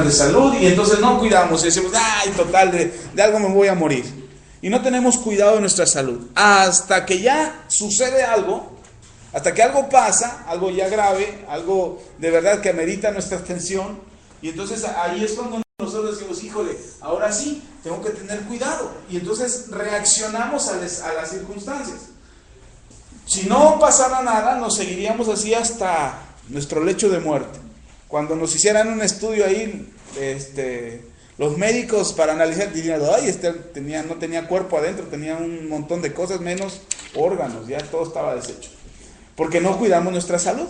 problemas de salud y entonces no cuidamos y decimos, ay, total, de algo me voy a morir. Y no tenemos cuidado de nuestra salud. Hasta que ya sucede algo, hasta que algo pasa, algo ya grave, algo de verdad que amerita nuestra atención. Y entonces ahí es cuando nosotros decimos, híjole, ahora sí, tengo que tener cuidado. Y entonces reaccionamos a las circunstancias. Si no pasara nada, nos seguiríamos así hasta nuestro lecho de muerte. Cuando nos hicieran un estudio ahí, los médicos para analizar dirían, ay, no tenía cuerpo adentro, tenía un montón de cosas, menos órganos, ya todo estaba deshecho. Porque no cuidamos nuestra salud.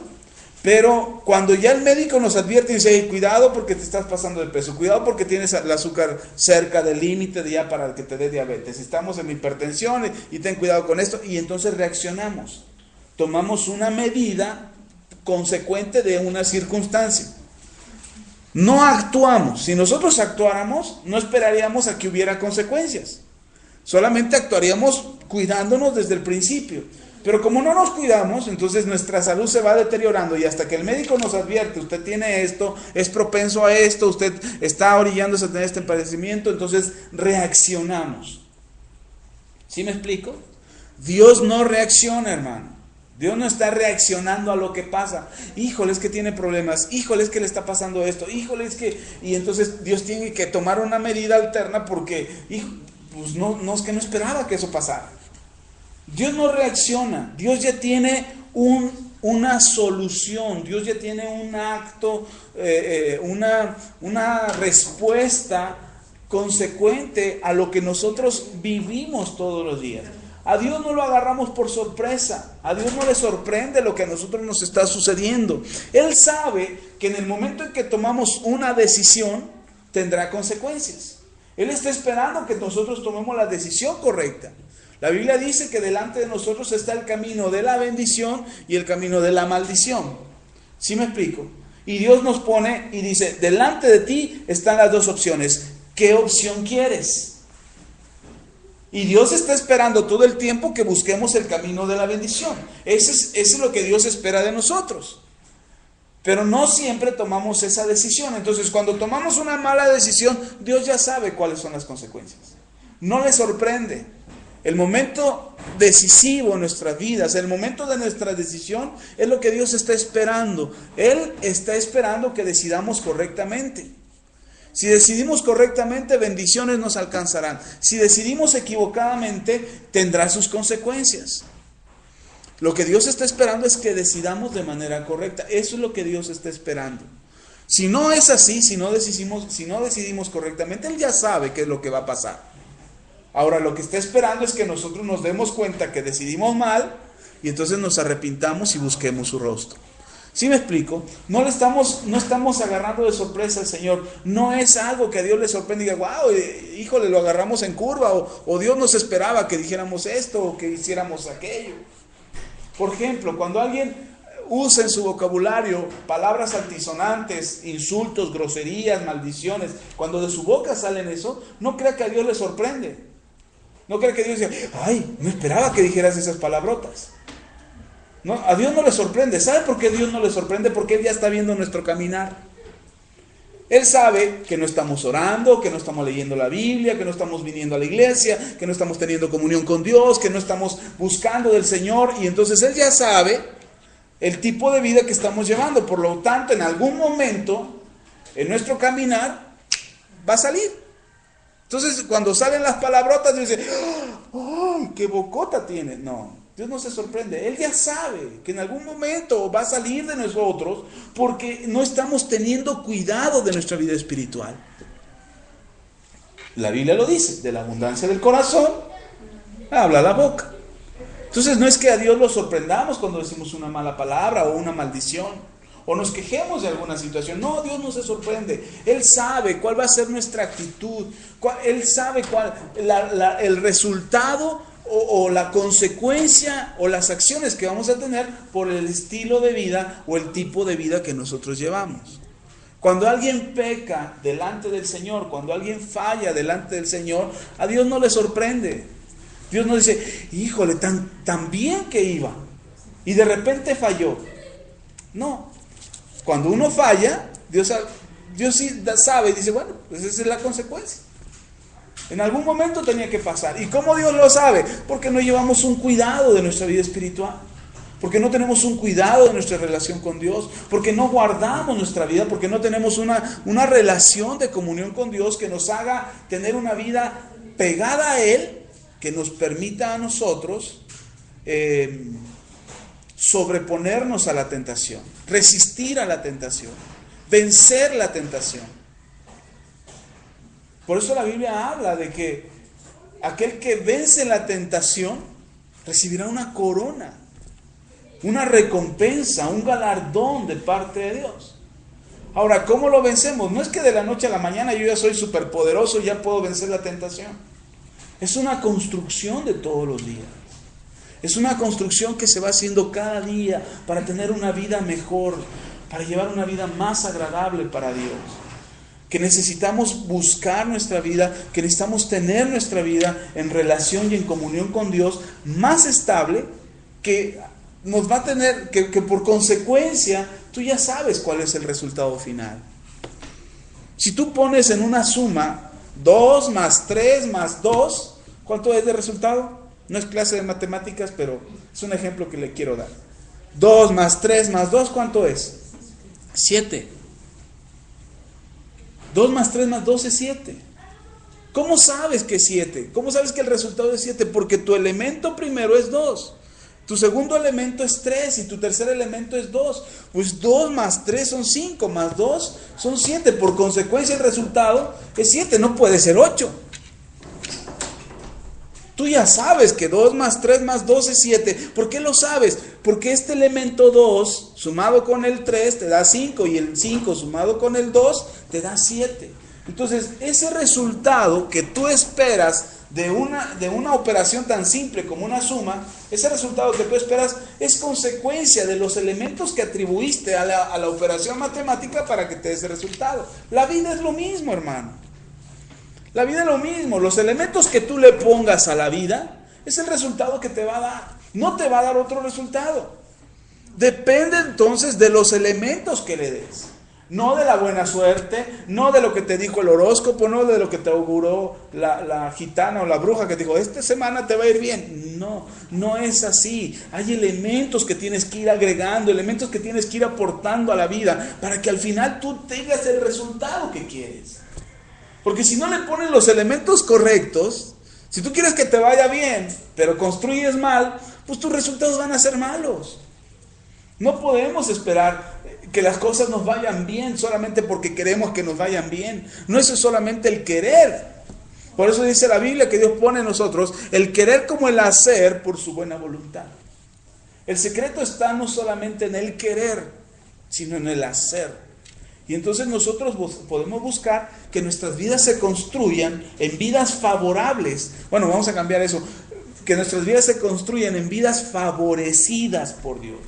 Pero cuando ya el médico nos advierte y dice, hey, cuidado porque te estás pasando de peso, cuidado porque tienes el azúcar cerca del límite ya para que te dé diabetes, estamos en hipertensión y ten cuidado con esto, y entonces reaccionamos, tomamos una medida consecuente de una circunstancia. No actuamos. Si nosotros actuáramos, no esperaríamos a que hubiera consecuencias, solamente actuaríamos cuidándonos desde el principio. Pero como no nos cuidamos, entonces nuestra salud se va deteriorando y hasta que el médico nos advierte, usted tiene esto, es propenso a esto, usted está orillándose a tener este padecimiento, entonces reaccionamos. ¿Sí me explico? Dios no reacciona, hermano. Dios no está reaccionando a lo que pasa. Híjole, es que tiene problemas. Híjole, es que le está pasando esto. Híjole, es que... Y entonces Dios tiene que tomar una medida alterna porque, pues no, es que no esperaba que eso pasara. Dios no reacciona, Dios ya tiene una solución, Dios ya tiene un acto, una respuesta consecuente a lo que nosotros vivimos todos los días. A Dios no lo agarramos por sorpresa, a Dios no le sorprende lo que a nosotros nos está sucediendo. Él sabe que en el momento en que tomamos una decisión, tendrá consecuencias. Él está esperando que nosotros tomemos la decisión correcta. La Biblia dice que delante de nosotros está el camino de la bendición y el camino de la maldición. ¿Sí me explico? Y Dios nos pone y dice, delante de ti están las dos opciones. ¿Qué opción quieres? Y Dios está esperando todo el tiempo que busquemos el camino de la bendición. Eso es lo que Dios espera de nosotros. Pero no siempre tomamos esa decisión. Entonces, cuando tomamos una mala decisión, Dios ya sabe cuáles son las consecuencias. No le sorprende. El momento decisivo en nuestras vidas, el momento de nuestra decisión, es lo que Dios está esperando. Él está esperando que decidamos correctamente. Si decidimos correctamente, bendiciones nos alcanzarán. Si decidimos equivocadamente, tendrá sus consecuencias. Lo que Dios está esperando es que decidamos de manera correcta. Eso es lo que Dios está esperando. Si no es así, si no decidimos correctamente, Él ya sabe qué es lo que va a pasar. Ahora lo que está esperando es que nosotros nos demos cuenta que decidimos mal y entonces nos arrepintamos y busquemos su rostro. ¿Sí me explico? No estamos agarrando de sorpresa al Señor. No es algo que a Dios le sorprenda y diga, wow, híjole, lo agarramos en curva, o Dios nos esperaba que dijéramos esto o que hiciéramos aquello. Por ejemplo, cuando alguien usa en su vocabulario palabras altisonantes, insultos, groserías, maldiciones, cuando de su boca salen eso, no crea que a Dios le sorprende. No crea que Dios diga, ay, no esperaba que dijeras esas palabrotas. No, a Dios no le sorprende. ¿Sabe por qué Dios no le sorprende? Porque Él ya está viendo nuestro caminar. Él sabe que no estamos orando, que no estamos leyendo la Biblia, que no estamos viniendo a la iglesia, que no estamos teniendo comunión con Dios, que no estamos buscando del Señor. Y entonces Él ya sabe el tipo de vida que estamos llevando. Por lo tanto, en algún momento, en nuestro caminar, va a salir. Entonces, cuando salen las palabrotas, Dios dice, ¡ay, qué bocota tiene! No, Dios no se sorprende. Él ya sabe que en algún momento va a salir de nosotros porque no estamos teniendo cuidado de nuestra vida espiritual. La Biblia lo dice, de la abundancia del corazón habla la boca. Entonces, no es que a Dios lo sorprendamos cuando decimos una mala palabra o una maldición, o nos quejemos de alguna situación. No, Dios no se sorprende. Él sabe cuál va a ser nuestra actitud. Él sabe el resultado o la consecuencia o las acciones que vamos a tener por el estilo de vida o el tipo de vida que nosotros llevamos. Cuando alguien peca delante del Señor, cuando alguien falla delante del Señor, a Dios no le sorprende. Dios no dice, híjole, tan bien que iba y de repente falló. No. Cuando uno falla, Dios Dios sí sabe y dice, bueno, pues esa es la consecuencia. En algún momento tenía que pasar. ¿Y cómo Dios lo sabe? Porque no llevamos un cuidado de nuestra vida espiritual. Porque no tenemos un cuidado de nuestra relación con Dios. Porque no guardamos nuestra vida. Porque no tenemos una relación de comunión con Dios que nos haga tener una vida pegada a Él, que nos permita a nosotros sobreponernos a la tentación, resistir a la tentación, vencer la tentación. Por eso la Biblia habla de que aquel que vence la tentación recibirá una corona, una recompensa, un galardón de parte de Dios. Ahora, ¿cómo lo vencemos? No es que de la noche a la mañana yo ya soy superpoderoso y ya puedo vencer la tentación. Es una construcción de todos los días. Es una construcción que se va haciendo cada día para tener una vida mejor, para llevar una vida más agradable para Dios. Que necesitamos buscar nuestra vida, que necesitamos tener nuestra vida en relación y en comunión con Dios más estable, que nos va a tener, que por consecuencia tú ya sabes cuál es el resultado final. Si tú pones en una suma 2 más 3 más 2, ¿cuánto es de resultado? No es clase de matemáticas, pero es un ejemplo que le quiero dar. 2 más 3 más 2, ¿cuánto es? 7. 2 más 3 más 2 es 7. ¿Cómo sabes que es 7? ¿Cómo sabes que el resultado es 7? Porque tu elemento primero es 2. Tu segundo elemento es 3 y tu tercer elemento es 2. Pues 2 más 3 son 5, más 2 son 7. Por consecuencia el resultado es 7, no puede ser 8. Tú ya sabes que 2 más 3 más 2 es 7. ¿Por qué lo sabes? Porque este elemento 2 sumado con el 3 te da 5 y el 5 sumado con el 2 te da 7. Entonces, ese resultado que tú esperas de una operación tan simple como una suma, ese resultado que tú esperas es consecuencia de los elementos que atribuiste a la operación matemática para que te dé ese resultado. La vida es lo mismo, hermano. La vida es lo mismo. Los elementos que tú le pongas a la vida es el resultado que te va a dar. No te va a dar otro resultado. Depende entonces de los elementos que le des. No de la buena suerte, no de lo que te dijo el horóscopo, no de lo que te auguró la gitana o la bruja que te dijo, esta semana te va a ir bien. No, no es así. Hay elementos que tienes que ir agregando, elementos que tienes que ir aportando a la vida para que al final tú tengas el resultado que quieres. Porque si no le pones los elementos correctos, si tú quieres que te vaya bien, pero construyes mal, pues tus resultados van a ser malos. No podemos esperar que las cosas nos vayan bien solamente porque queremos que nos vayan bien. No, eso es solamente el querer. Por eso dice la Biblia que Dios pone en nosotros el querer como el hacer por su buena voluntad. El secreto está no solamente en el querer, sino en el hacer. Y entonces nosotros podemos buscar que nuestras vidas se construyan en vidas favorables. Bueno, vamos a cambiar eso. Que nuestras vidas se construyan en vidas favorecidas por Dios.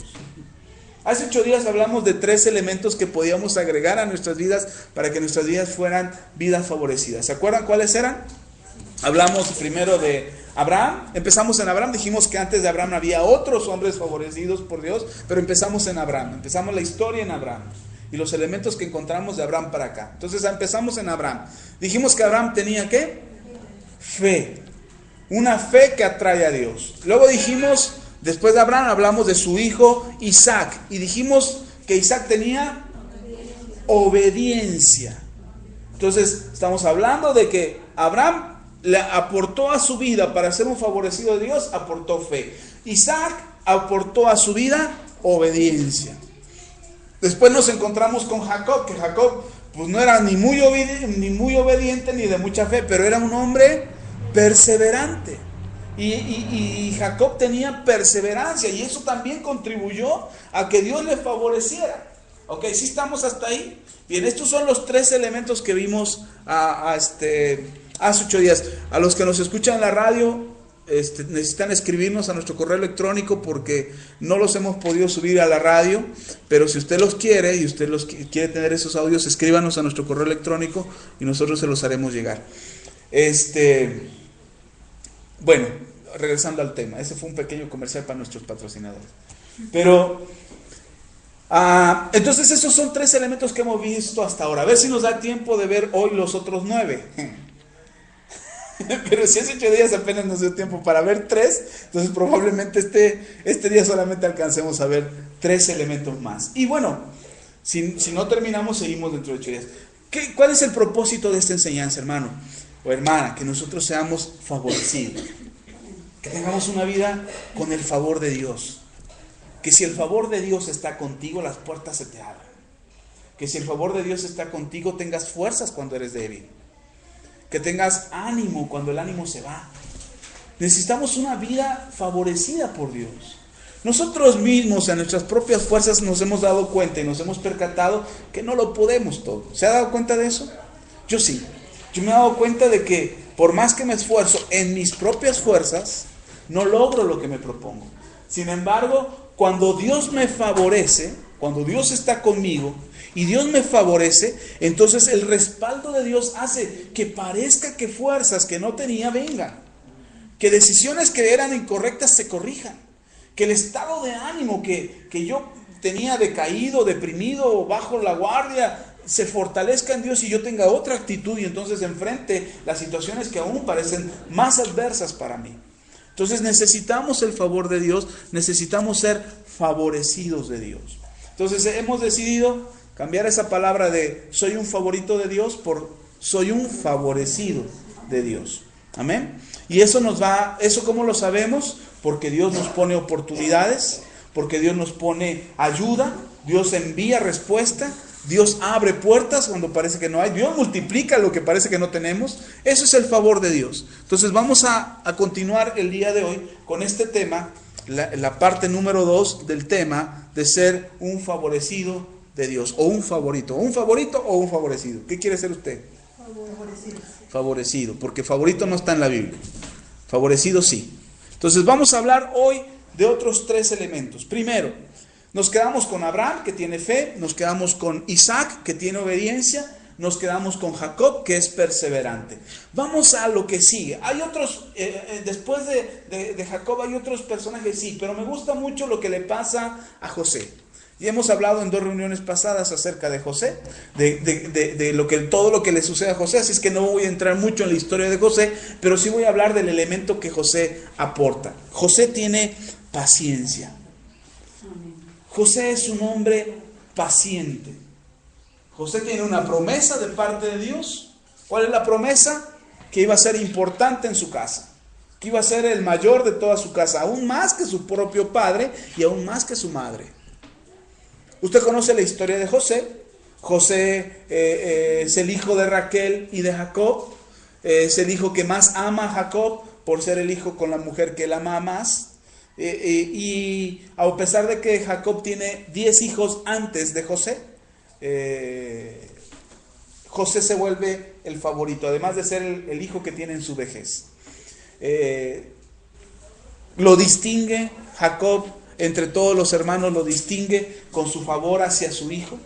Hace 8 días hablamos de 3 elementos que podíamos agregar a nuestras vidas para que nuestras vidas fueran vidas favorecidas. ¿Se acuerdan cuáles eran? Hablamos primero de Abraham. Empezamos en Abraham. Dijimos que antes de Abraham había otros hombres favorecidos por Dios, pero empezamos en Abraham. Empezamos la historia en Abraham y los elementos que encontramos de Abraham para acá. Entonces empezamos en Abraham. Dijimos que Abraham tenía ¿qué? Fe. Una fe que atrae a Dios. Luego dijimos, después de Abraham hablamos de su hijo Isaac. Y dijimos que Isaac tenía obediencia. Entonces estamos hablando de que Abraham le aportó a su vida para ser un favorecido de Dios, aportó fe. Isaac aportó a su vida obediencia. Después nos encontramos con Jacob, que Jacob pues no era ni muy obediente ni de mucha fe, pero era un hombre perseverante. Y Jacob tenía perseverancia y eso también contribuyó a que Dios le favoreciera. Ok, ¿sí estamos hasta ahí? Bien, estos son los 3 elementos que vimos hace 8 días. A los que nos escuchan en la radio, necesitan escribirnos a nuestro correo electrónico porque no los hemos podido subir a la radio, pero si usted los quiere y usted quiere tener esos audios, escríbanos a nuestro correo electrónico y nosotros se los haremos llegar. Bueno, regresando al tema, ese fue un pequeño comercial para nuestros patrocinadores. Pero Entonces esos son 3 elementos que hemos visto hasta ahora. A ver si nos da tiempo de ver hoy los otros 9. Pero si hace 8 días apenas nos dio tiempo para ver 3, entonces probablemente este día solamente alcancemos a ver 3 elementos más. Y bueno, si no terminamos, seguimos dentro de 8 días. ¿Cuál es el propósito de esta enseñanza, hermano o hermana? Que nosotros seamos favorecidos, que tengamos una vida con el favor de Dios. Que si el favor de Dios está contigo, las puertas se te abran. Que si el favor de Dios está contigo, tengas fuerzas cuando eres débil. Que tengas ánimo cuando el ánimo se va. Necesitamos una vida favorecida por Dios. Nosotros mismos, a nuestras propias fuerzas, nos hemos dado cuenta y nos hemos percatado que no lo podemos todo. ¿Se ha dado cuenta de eso? Yo sí. Yo me he dado cuenta de que por más que me esfuerzo en mis propias fuerzas, no logro lo que me propongo. Sin embargo, cuando Dios me favorece, cuando Dios está conmigo y Dios me favorece, entonces el respaldo de Dios hace que parezca que fuerzas que no tenía vengan, que decisiones que eran incorrectas se corrijan, que el estado de ánimo que yo tenía decaído, deprimido, bajo la guardia, se fortalezca en Dios y yo tenga otra actitud y entonces enfrente las situaciones que aún parecen más adversas para mí. Entonces necesitamos el favor de Dios, necesitamos ser favorecidos de Dios. Entonces hemos decidido cambiar esa palabra de soy un favorito de Dios por soy un favorecido de Dios. Amén. Y eso ¿eso cómo lo sabemos? Porque Dios nos pone oportunidades, porque Dios nos pone ayuda, Dios envía respuesta, Dios abre puertas cuando parece que no hay, Dios multiplica lo que parece que no tenemos. Eso es el favor de Dios. Entonces vamos a continuar el día de hoy con este tema, la parte número 2 del tema de ser un favorecido de Dios, o un favorito o un favorecido. ¿Qué quiere ser usted? Favorecido, porque favorito no está en la Biblia, favorecido sí. Entonces vamos a hablar hoy de otros 3 elementos. Primero, nos quedamos con Abraham, que tiene fe, nos quedamos con Isaac, que tiene obediencia, nos quedamos con Jacob, que es perseverante. Vamos a lo que sigue. Hay otros, después de Jacob hay otros personajes, sí, pero me gusta mucho lo que le pasa a José. Y hemos hablado en 2 reuniones pasadas acerca de José, de todo lo que le sucede a José, así es que no voy a entrar mucho en la historia de José, pero sí voy a hablar del elemento que José aporta. José tiene paciencia. José es un hombre paciente. José tiene una promesa de parte de Dios. ¿Cuál es la promesa? Que iba a ser importante en su casa, que iba a ser el mayor de toda su casa, aún más que su propio padre y aún más que su madre. Usted conoce la historia de José. José es el hijo de Raquel y de Jacob. Es el hijo que más ama a Jacob por ser el hijo con la mujer que él ama más. Y a pesar de que Jacob tiene 10 hijos antes de José, José se vuelve el favorito, además de ser el hijo que tiene en su vejez. Lo distingue Jacob entre todos los hermanos, lo distingue con su favor hacia su hijo,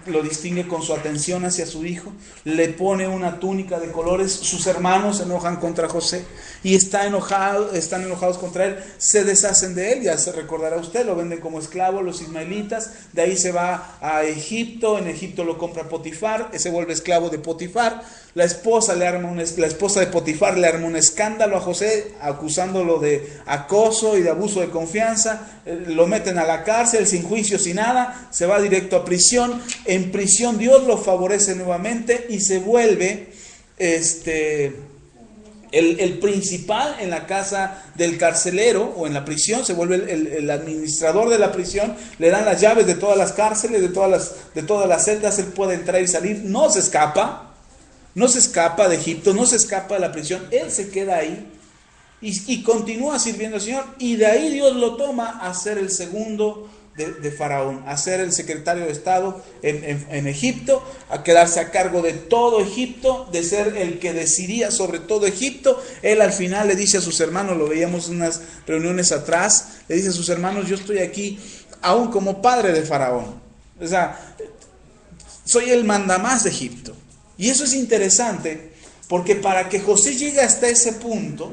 lo distingue con su atención hacia su hijo, le pone una túnica de colores. Sus hermanos se enojan contra José y están enojados contra él, se deshacen de él. Ya se recordará usted, lo venden como esclavo los ismaelitas, de ahí se va a Egipto, en Egipto lo compra Potifar, se vuelve esclavo de Potifar. La esposa de Potifar le arma un escándalo a José, acusándolo de acoso y de abuso de confianza. Lo meten a la cárcel sin juicio, sin nada, se va directo a prisión. En prisión Dios lo favorece nuevamente y se vuelve el principal en la casa del carcelero o en la prisión, se vuelve el administrador de la prisión. Le dan las llaves de todas las cárceles, de todas las celdas. Él puede entrar y salir, no se escapa de Egipto, no se escapa de la prisión, él se queda ahí y continúa sirviendo al Señor. Y de ahí Dios lo toma a ser el segundo de Faraón, a ser el secretario de Estado en Egipto, a quedarse a cargo de todo Egipto, de ser el que decidía sobre todo Egipto. Él al final le dice a sus hermanos, lo veíamos en unas reuniones atrás, le dice a sus hermanos: yo estoy aquí aún como padre de Faraón, o sea, soy el mandamás de Egipto. Y eso es interesante, porque para que José llegue hasta ese punto,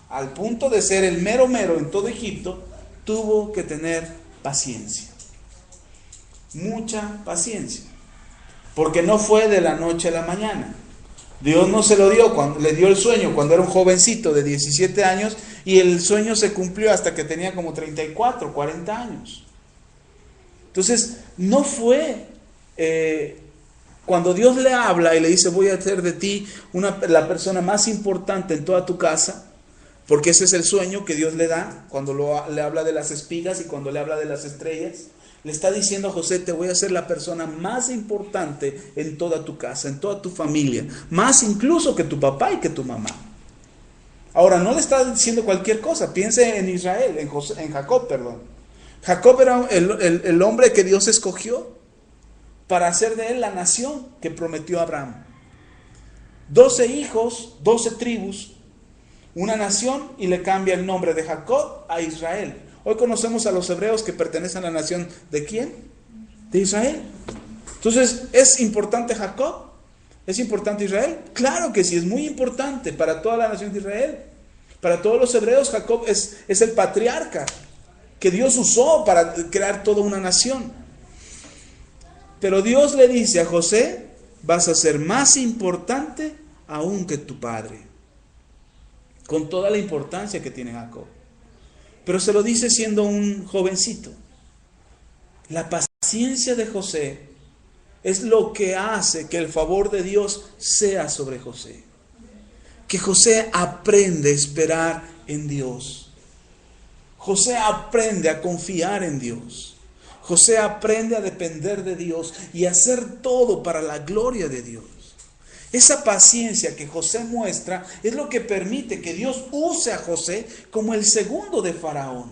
al punto de ser el mero en todo Egipto, tuvo que tener paciencia. mucha paciencia. Porque no fue de la noche a la mañana. Dios no se lo dio, cuando le dio el sueño cuando era un jovencito de 17 años y el sueño se cumplió hasta que tenía como 34, 40 años. Entonces, no fue cuando Dios le habla y le dice, voy a hacer de ti la persona más importante en toda tu casa, porque ese es el sueño que Dios le da cuando le habla de las espigas y cuando le habla de las estrellas. Le está diciendo a José, te voy a hacer la persona más importante en toda tu casa, en toda tu familia, más incluso que tu papá y que tu mamá. Ahora, no le está diciendo cualquier cosa, piense en Israel, en Jacob, perdón. Jacob era el hombre que Dios escogió para hacer de él la nación que prometió Abraham. 12 hijos, 12 tribus, una nación, y le cambia el nombre de Jacob a Israel. Hoy conocemos a los hebreos que pertenecen a la nación ¿de quién? De Israel. Entonces, ¿es importante Jacob? ¿Es importante Israel? Claro que sí, es muy importante para toda la nación de Israel. Para todos los hebreos, Jacob es el patriarca que Dios usó para crear toda una nación. Pero Dios le dice a José, vas a ser más importante aún que tu padre. Con toda la importancia que tiene Jacob. Pero se lo dice siendo un jovencito. La paciencia de José es lo que hace que el favor de Dios sea sobre José. Que José aprende a esperar en Dios. José aprende a confiar en Dios. José aprende a depender de Dios y a hacer todo para la gloria de Dios. Esa paciencia que José muestra es lo que permite que Dios use a José como el segundo de Faraón.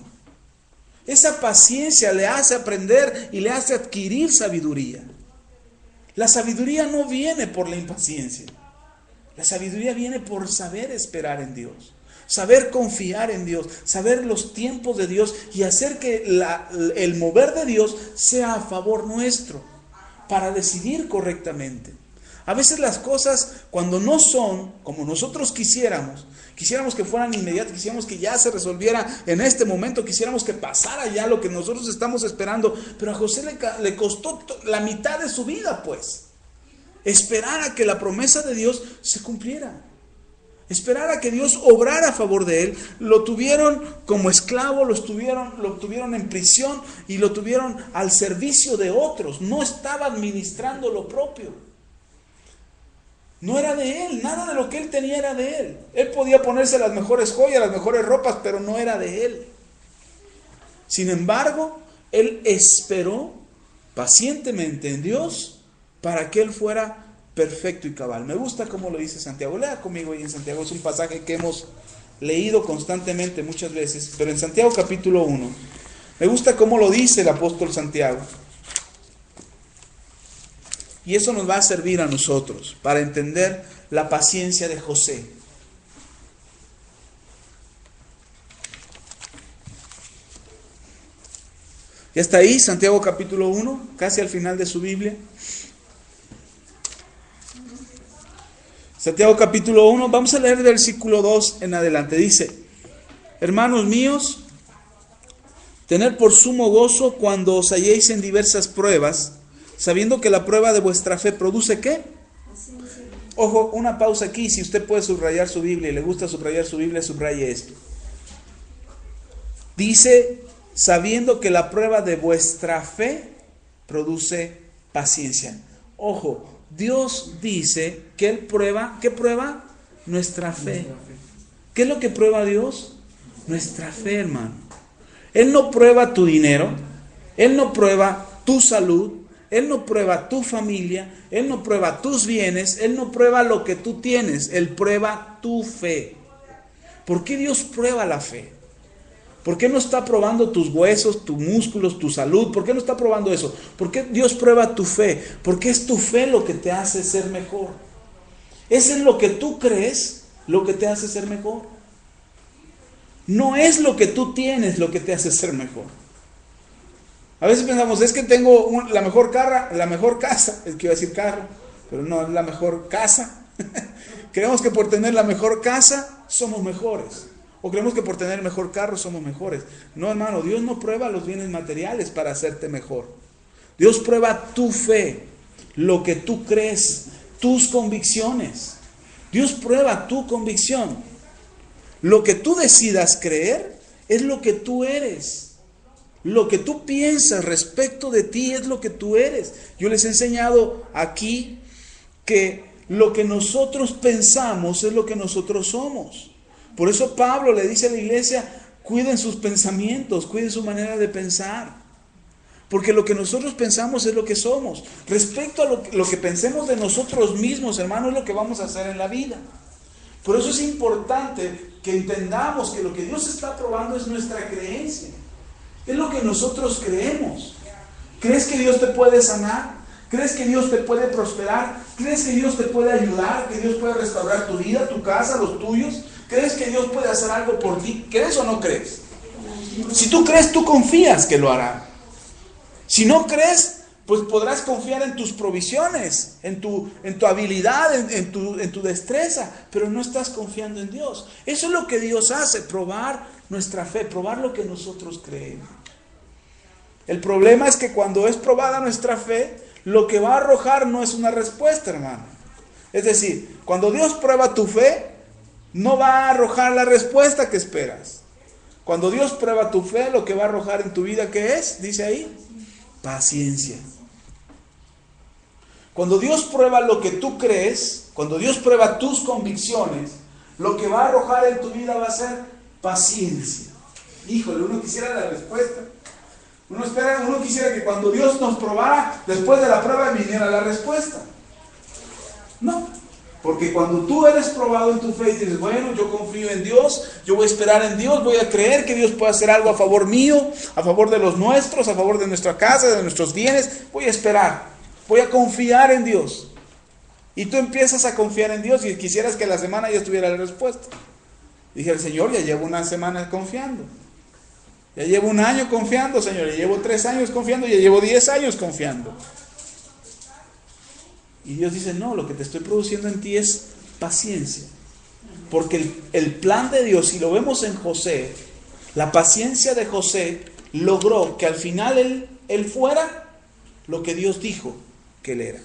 Esa paciencia le hace aprender y le hace adquirir sabiduría. La sabiduría no viene por la impaciencia. La sabiduría viene por saber esperar en Dios, saber confiar en Dios, saber los tiempos de Dios y hacer que el mover de Dios sea a favor nuestro para decidir correctamente. A veces las cosas, cuando no son como nosotros quisiéramos que fueran inmediatas, quisiéramos que ya se resolviera en este momento, quisiéramos que pasara ya lo que nosotros estamos esperando, pero a José le costó la mitad de su vida, pues. Esperar a que la promesa de Dios se cumpliera. Esperar a que Dios obrara a favor de él. Lo tuvieron como esclavo, lo tuvieron en prisión y lo tuvieron al servicio de otros. No estaba administrando lo propio. No era de él, nada de lo que él tenía era de él. Él podía ponerse las mejores joyas, las mejores ropas, pero no era de él. Sin embargo, él esperó pacientemente en Dios para que él fuera perfecto y cabal. Me gusta cómo lo dice Santiago. Lea conmigo ahí en Santiago. Es un pasaje que hemos leído constantemente muchas veces, pero en Santiago capítulo 1. Me gusta cómo lo dice el apóstol Santiago. Y eso nos va a servir a nosotros para entender la paciencia de José. Ya está ahí, Santiago capítulo 1, casi al final de su Biblia. Santiago capítulo 1, vamos a leer del versículo 2 en adelante. Dice, hermanos míos, tened por sumo gozo cuando os halléis en diversas pruebas, sabiendo que la prueba de vuestra fe produce ¿qué? Ojo, una pausa aquí. Si usted puede subrayar su Biblia y le gusta subrayar su Biblia, subraye esto. Dice, sabiendo que la prueba de vuestra fe produce paciencia. Ojo, Dios dice que Él prueba, ¿qué prueba? Nuestra fe. ¿Qué es lo que prueba Dios? Nuestra fe, hermano. Él no prueba tu dinero, Él no prueba tu salud, Él no prueba tu familia, Él no prueba tus bienes, Él no prueba lo que tú tienes, Él prueba tu fe. ¿Por qué Dios prueba la fe? ¿Por qué no está probando tus huesos, tus músculos, tu salud? ¿Por qué no está probando eso? ¿Por qué Dios prueba tu fe? Porque es tu fe lo que te hace ser mejor. Es en lo que tú crees lo que te hace ser mejor. No es lo que tú tienes lo que te hace ser mejor. A veces pensamos, es que tengo la mejor casa, es que iba a decir carro, pero no, es la mejor casa. Creemos que por tener la mejor casa somos mejores. O creemos que por tener el mejor carro somos mejores. No, hermano, Dios no prueba los bienes materiales para hacerte mejor. Dios prueba tu fe, lo que tú crees, tus convicciones. Dios prueba tu convicción. Lo que tú decidas creer es lo que tú eres. Lo que tú piensas respecto de ti es lo que tú eres. Yo les he enseñado aquí que lo que nosotros pensamos es lo que nosotros somos. Por eso Pablo le dice a la iglesia, cuiden sus pensamientos, cuiden su manera de pensar. Porque lo que nosotros pensamos es lo que somos. Respecto a lo que pensemos de nosotros mismos, hermano, es lo que vamos a hacer en la vida. Por eso es importante que entendamos que lo que Dios está probando es nuestra creencia. Es lo que nosotros creemos. ¿Crees que Dios te puede sanar? ¿Crees que Dios te puede prosperar? ¿Crees que Dios te puede ayudar? ¿Que Dios puede restaurar tu vida, tu casa, los tuyos? ¿Crees que Dios puede hacer algo por ti? ¿Crees o no crees? Si tú crees, tú confías que lo hará. Si no crees, pues podrás confiar en tus provisiones, en tu habilidad, en tu destreza, pero no estás confiando en Dios. Eso es lo que Dios hace, probar nuestra fe, probar lo que nosotros creemos. El problema es que cuando es probada nuestra fe, lo que va a arrojar no es una respuesta, hermano. Es decir, cuando Dios prueba tu fe, no va a arrojar la respuesta que esperas. Cuando Dios prueba tu fe, lo que va a arrojar en tu vida, ¿qué es? Dice ahí, paciencia. Cuando Dios prueba lo que tú crees, cuando Dios prueba tus convicciones, lo que va a arrojar en tu vida va a ser paciencia. Híjole, uno quisiera la respuesta. Uno quisiera que cuando Dios nos probara, después de la prueba viniera la respuesta. No, porque cuando tú eres probado en tu fe y dices, bueno, yo confío en Dios, yo voy a esperar en Dios, voy a creer que Dios puede hacer algo a favor mío, a favor de los nuestros, a favor de nuestra casa, de nuestros bienes, voy a esperar, voy a confiar en Dios. Y tú empiezas a confiar en Dios y quisieras que la semana ya estuviera la respuesta. Dije, el Señor, ya llevo una semana confiando. Ya llevo un año confiando, Señor, ya llevo 3 años confiando, ya llevo 10 años confiando. Y Dios dice, no, lo que te estoy produciendo en ti es paciencia. Porque el plan de Dios, si lo vemos en José, la paciencia de José logró que al final él fuera lo que Dios dijo que él era.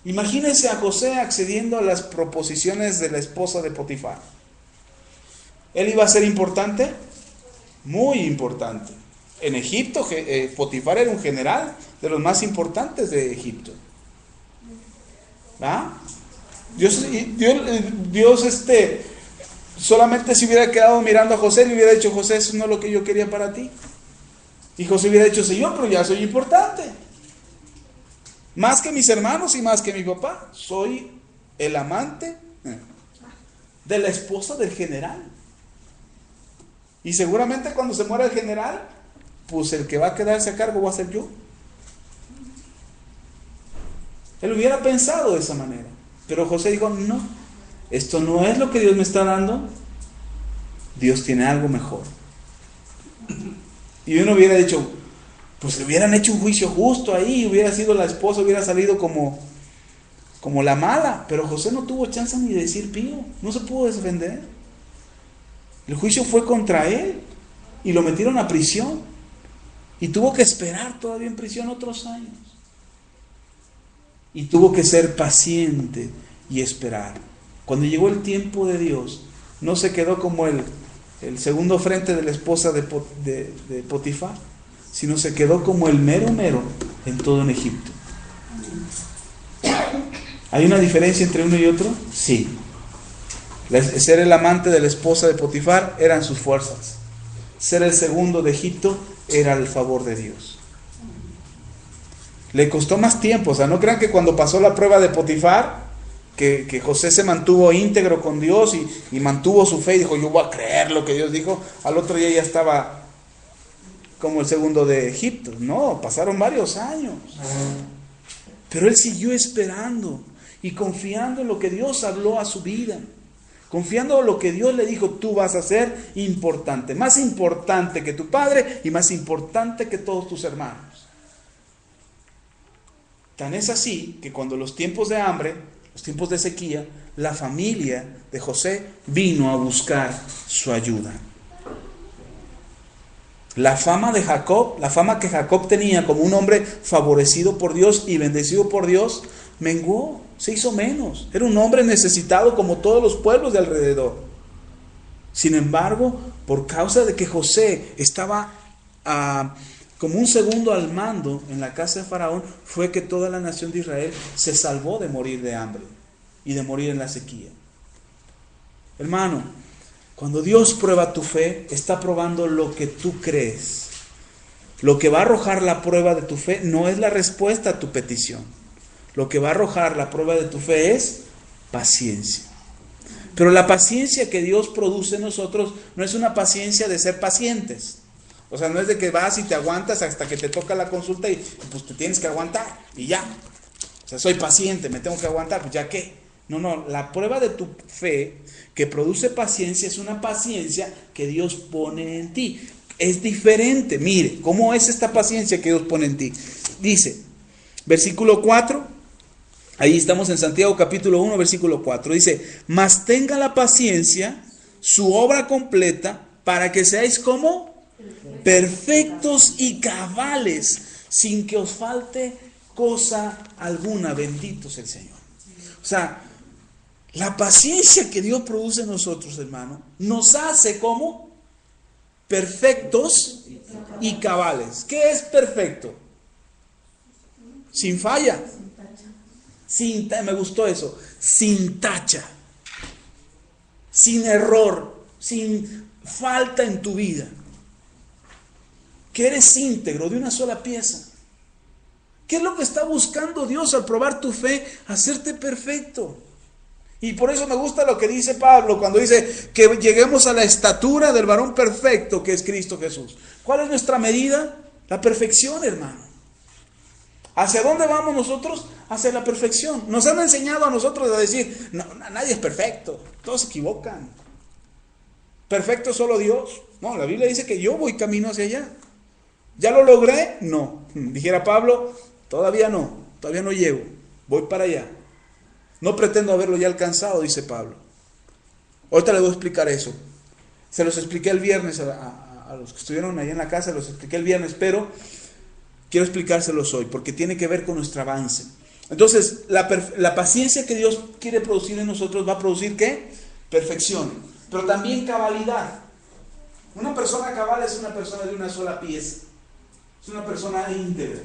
Imagínense a José accediendo a las proposiciones de la esposa de Potifar. ¿Él iba a ser importante? Muy importante. En Egipto, Potifar era un general de los más importantes de Egipto. ¿Ah? Dios solamente se hubiera quedado mirando a José, le hubiera dicho, José, eso no es lo que yo quería para ti. Y José hubiera dicho, Señor, pero ya soy importante. Más que mis hermanos y más que mi papá. Soy el amante de la esposa del general. Y seguramente cuando se muera el general, pues el que va a quedarse a cargo va a ser yo. Él hubiera pensado de esa manera. Pero José dijo, no, esto no es lo que Dios me está dando. Dios tiene algo mejor. Y uno hubiera dicho, pues le hubieran hecho un juicio justo ahí, hubiera sido la esposa, hubiera salido como la mala. Pero José no tuvo chance ni de decir pío, no se pudo defender. El juicio fue contra él y lo metieron a prisión y tuvo que esperar todavía en prisión otros años. Y tuvo que ser paciente y esperar. Cuando llegó el tiempo de Dios, no se quedó como el segundo frente de la esposa de Potifar, sino se quedó como el mero en todo en Egipto. ¿Hay una diferencia entre uno y otro? Sí. Ser el amante de la esposa de Potifar eran sus fuerzas. Ser el segundo de Egipto era el favor de Dios. Le costó más tiempo, o sea, no crean que cuando pasó la prueba de Potifar, que José se mantuvo íntegro con Dios y mantuvo su fe y dijo, yo voy a creer lo que Dios dijo, al otro día ya estaba como el segundo de Egipto. No, pasaron varios años. Pero él siguió esperando y confiando en lo que Dios habló a su vida. Confiando en lo que Dios le dijo, tú vas a ser importante. Más importante que tu padre y más importante que todos tus hermanos. Tan es así que cuando los tiempos de hambre, los tiempos de sequía, la familia de José vino a buscar su ayuda. La fama de Jacob, la fama que Jacob tenía como un hombre favorecido por Dios y bendecido por Dios, menguó, se hizo menos. Era un hombre necesitado como todos los pueblos de alrededor. Sin embargo, por causa de que José estaba como un segundo al mando en la casa de Faraón, fue que toda la nación de Israel se salvó de morir de hambre y de morir en la sequía. Hermano, cuando Dios prueba tu fe, está probando lo que tú crees. Lo que va a arrojar la prueba de tu fe no es la respuesta a tu petición. Lo que va a arrojar la prueba de tu fe es paciencia. Pero la paciencia que Dios produce en nosotros no es una paciencia de ser pacientes. O sea, no es de que vas y te aguantas hasta que te toca la consulta y pues te tienes que aguantar y ya. O sea, soy paciente, me tengo que aguantar, pues ya qué. No, la prueba de tu fe que produce paciencia es una paciencia que Dios pone en ti. Es diferente. Mire, ¿cómo es esta paciencia que Dios pone en ti? Dice, versículo 4, ahí estamos en Santiago capítulo 1, versículo 4. Dice, mas tenga la paciencia su obra completa para que seáis como perfectos y cabales, sin que os falte cosa alguna. Bendito sea el Señor. O sea, la paciencia que Dios produce en nosotros, hermano, nos hace como perfectos y cabales. ¿Qué es perfecto? Sin falla. Me gustó eso. Sin tacha. Sin error. Sin falta en tu vida. Que eres íntegro, de una sola pieza. ¿Qué es lo que está buscando Dios al probar tu fe? Hacerte perfecto. Y por eso me gusta lo que dice Pablo cuando dice que lleguemos a la estatura del varón perfecto que es Cristo Jesús. ¿Cuál es nuestra medida? La perfección, hermano. ¿Hacia dónde vamos nosotros? Hacia la perfección. Nos han enseñado a nosotros a decir, no, nadie es perfecto, todos se equivocan. Perfecto es solo Dios. No, la Biblia dice que yo voy camino hacia allá. ¿Ya lo logré? No. Dijera Pablo, todavía no llego, voy para allá. No pretendo haberlo ya alcanzado, dice Pablo. Ahorita les voy a explicar eso. Se los expliqué el viernes a los que estuvieron ahí en la casa, los expliqué el viernes, pero quiero explicárselos hoy, porque tiene que ver con nuestro avance. Entonces, la paciencia que Dios quiere producir en nosotros va a producir, ¿qué? Perfección, pero también cabalidad. Una persona cabal es una persona de una sola pieza. Es una persona íntegra.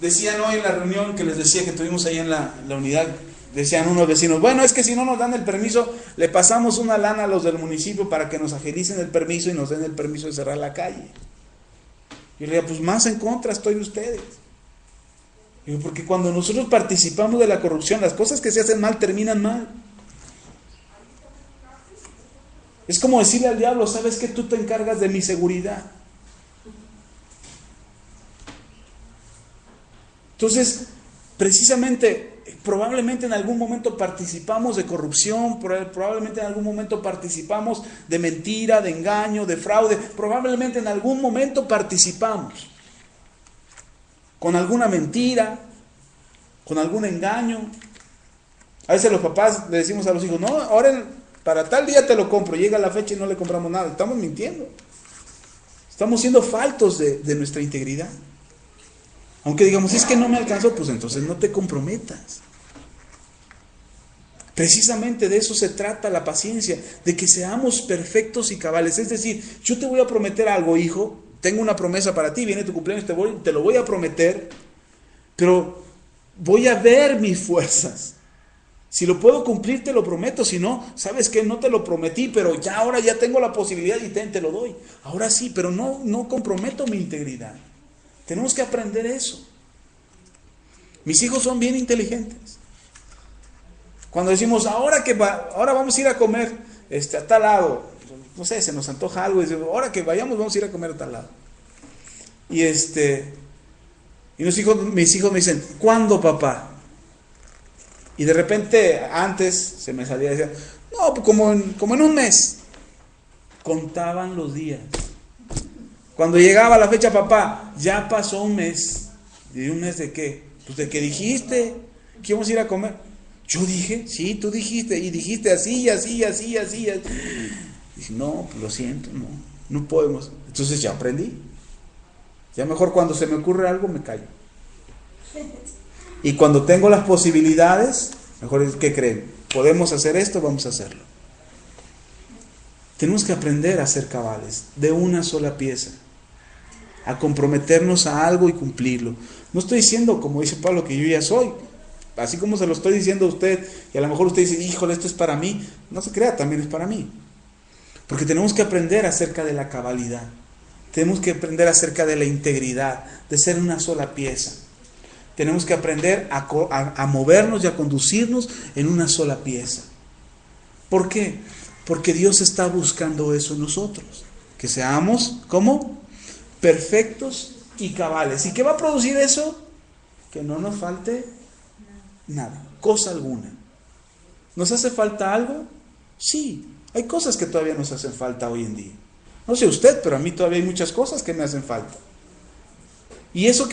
Decían hoy en la reunión que les decía que tuvimos ahí en la unidad, decían unos vecinos, bueno, es que si no nos dan el permiso, le pasamos una lana a los del municipio para que nos agilicen el permiso y nos den el permiso de cerrar la calle. Yo le digo, pues más en contra estoy de ustedes. Digo, porque cuando nosotros participamos de la corrupción, las cosas que se hacen mal terminan mal. Es como decirle al diablo, ¿sabes qué? Tú te encargas de mi seguridad. Entonces, precisamente, probablemente en algún momento participamos de corrupción, probablemente en algún momento participamos de mentira, de engaño, de fraude, probablemente en algún momento participamos con alguna mentira, con algún engaño. A veces los papás le decimos a los hijos, no, ahora para tal día te lo compro, llega la fecha y no le compramos nada. Estamos mintiendo, estamos siendo faltos de nuestra integridad. Aunque digamos, es que no me alcanzó, pues entonces no te comprometas. Precisamente de eso se trata la paciencia, de que seamos perfectos y cabales. Es decir, yo te voy a prometer algo, hijo, tengo una promesa para ti, viene tu cumpleaños, te lo voy a prometer, pero voy a ver mis fuerzas. Si lo puedo cumplir, te lo prometo. Si no, sabes que no te lo prometí, pero ya ahora ya tengo la posibilidad y te lo doy. Ahora sí, pero no comprometo mi integridad. Tenemos que aprender eso. Mis hijos son bien inteligentes. Cuando decimos, ahora vamos a ir a comer a tal lado, no sé, se nos antoja algo, y decimos, ahora que vayamos vamos a ir a comer a tal lado. Y mis hijos me dicen, ¿cuándo, papá? Y de repente, antes se me salía y decía, no, pues como en un mes. Contaban los días. Cuando llegaba la fecha, papá, ya pasó un mes. ¿Y un mes de qué? Pues de que dijiste que íbamos a ir a comer. Yo dije, sí, tú dijiste, y dijiste así, así, así, así. Dije, no, pues lo siento, no. No podemos. Entonces ya aprendí. Ya mejor cuando se me ocurre algo me callo. Y cuando tengo las posibilidades, mejor, ¿qué creen? Podemos hacer esto, vamos a hacerlo. Tenemos que aprender a ser cabales, de una sola pieza, a comprometernos a algo y cumplirlo. No estoy diciendo, como dice Pablo, que yo ya soy, así como se lo estoy diciendo a usted, y a lo mejor usted dice, híjole, esto es para mí. No se crea, también es para mí. Porque tenemos que aprender acerca de la cabalidad. Tenemos que aprender acerca de la integridad, de ser una sola pieza. Tenemos que aprender a movernos y a conducirnos en una sola pieza. ¿Por qué? Porque Dios está buscando eso en nosotros. Que seamos, ¿cómo? Perfectos y cabales. ¿Y qué va a producir eso? Que no nos falte nada, cosa alguna. ¿Nos hace falta algo? Sí, hay cosas que todavía nos hacen falta hoy en día. No sé usted, pero a mí todavía hay muchas cosas que me hacen falta. ¿Y eso